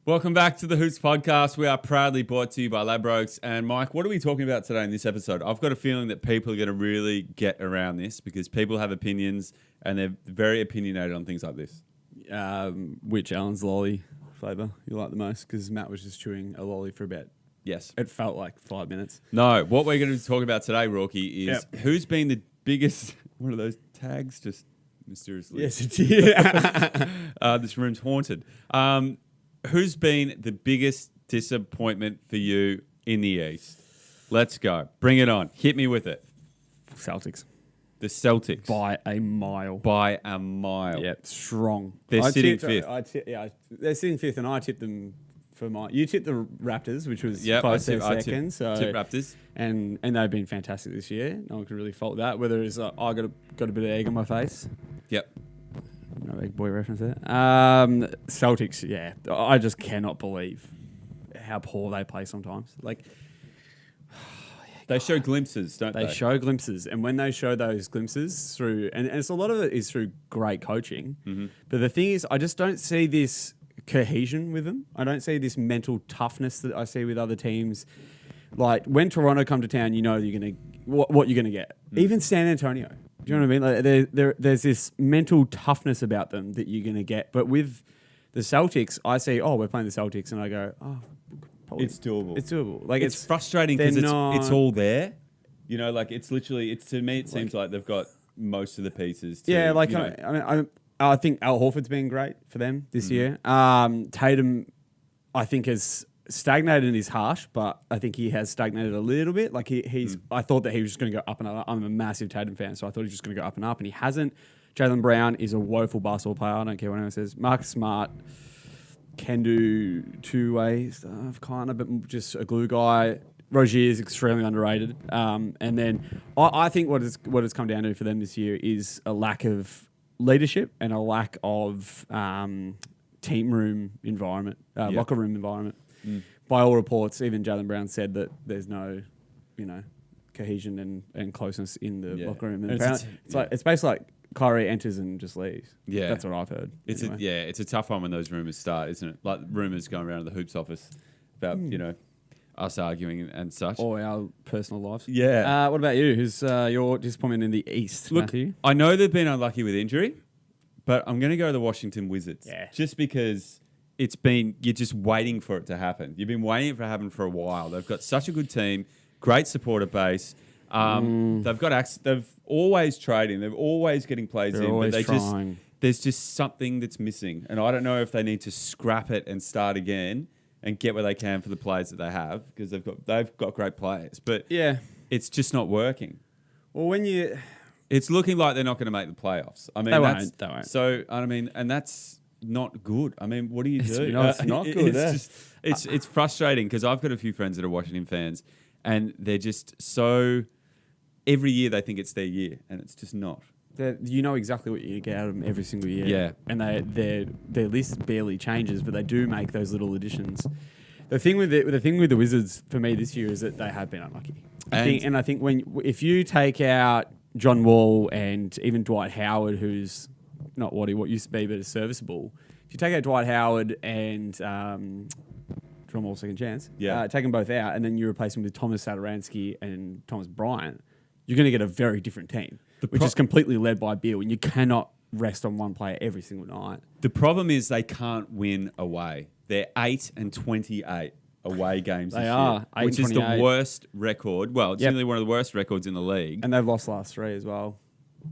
Welcome back to the Hoops Podcast. We are proudly brought to you by Ladbrokes. And Mike, what are we talking about today in this episode? I've got a feeling that people are going to really get around this because people have opinions and they're very opinionated on things like this. Which Alan's lolly flavour you like the most? Because Matt was just chewing a lolly for about, Yes. it felt like 5 minutes. No, what we're going to be talking about today, Rorky, is who's been the biggest, one of those tags just mysteriously. Yes, it did. This room's haunted. Who's been the biggest disappointment for you in the East? Let's go. Bring it on. Hit me with it. Celtics. The Celtics. By a mile. By a mile. Yeah, strong. They're sitting fifth. They're sitting fifth, and I tipped them for my... You tipped the Raptors, which was close to second. Tip Raptors. And they've been fantastic this year. No one can really fault that. Whether it's I got a bit of egg on my face. Yep. No big boy reference there. Celtics, yeah. I just cannot believe how poor they play sometimes. Like, they show glimpses, don't they? They show glimpses. And when they show those glimpses through, and it's a lot of it is through great coaching. Mm-hmm. But the thing is, I just don't see this cohesion with them. I don't see this mental toughness that I see with other teams. Like, when Toronto come to town, you know you're going to what you're going to get. Even San Antonio. Do you know what I mean? Like there's this mental toughness about them that you're going to get. But with the Celtics, I see, we're playing the Celtics, and I go, probably. It's doable. It's doable. Like it's frustrating because it's all there. You know, like it's literally, to me, it seems like they've got most of the pieces. I think Al Horford's been great for them this year. Tatum, I think, has stagnated is harsh, but I think he has stagnated a little bit. Like I thought that he was just going to go up and up. I'm a massive Tatum fan, so I thought he was just going to go up and up, and he hasn't. Jaylen Brown is a woeful basketball player. I don't care what anyone says. Marcus Smart can do two-way stuff, kind of, but just a glue guy. Rozier is extremely underrated. And then I think what it's come down to for them this year is a lack of leadership and a lack of team room environment, locker room environment. By all reports, even Jaylen Brown said that there's no, cohesion and closeness in the locker room. And it's basically like Kyrie enters and just leaves. Yeah, that's what I've heard. It's a tough one when those rumors start, isn't it? Like rumors going around the Hoops office about us arguing and such, or our personal lives. Yeah. What about you? Who's your disappointment in the East? Look, Matthew? I know they've been unlucky with injury, but I'm going to go to the Washington Wizards. Yeah. Just because you're just waiting for it to happen. You've been waiting for it to happen for a while. They've got such a good team, great supporter base. They've always trading. They're always getting plays They're in. Always but trying. There's just something that's missing. And I don't know if they need to scrap it and start again and get what they can for the players that they have, because they've got great players. But it's just not working. Well, it's looking like they're not going to make the playoffs. I mean, they won't. So and that's not good. I mean, what do you do? It's not good. It's frustrating because I've got a few friends that are Washington fans, and they're just so. Every year they think it's their year, and it's just not. You know exactly what you get out of them every single year. Yeah. And their list barely changes, but they do make those little additions. The thing with the Wizards for me this year is that they have been unlucky. I think if you take out John Wall and even Dwight Howard, who's not what used to be, but is serviceable. If you take out Dwight Howard and John Wall second chance, take them both out, and then you replace them with Thomas Satoransky and Thomas Bryant, you're going to get a very different team, which is completely led by Beal, and you cannot rest on one player every single night. The problem is they can't win away. They're 8-28 away games this year, which is the worst record. Well, it's nearly one of the worst records in the league. And they've lost last three as well.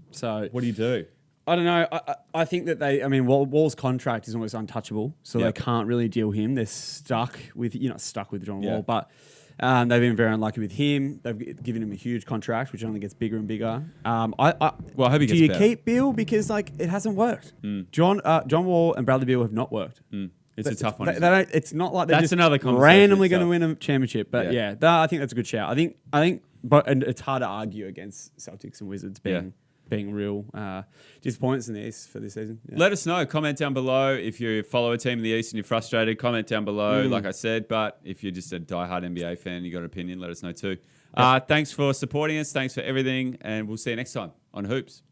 So what do you do? I don't know. I think that Wall's contract is almost untouchable, so they can't really deal him. They're stuck with, not stuck with John Wall, but they've been very unlucky with him. They've given him a huge contract, which only gets bigger and bigger. I hope he gets better. Do you keep Beal? Because it hasn't worked. John Wall and Bradley Beal have not worked. It's a tough one. It's not like they're that's just another randomly going to win a championship. But I think that's a good shout. I think, but it's hard to argue against Celtics and Wizards being real disappointments in the East for this season. Yeah. Let us know. Comment down below if you follow a team in the East and you're frustrated. Comment down below, like I said. But if you're just a diehard NBA fan and you got an opinion, let us know too. Thanks for supporting us. Thanks for everything, and we'll see you next time on Hoops.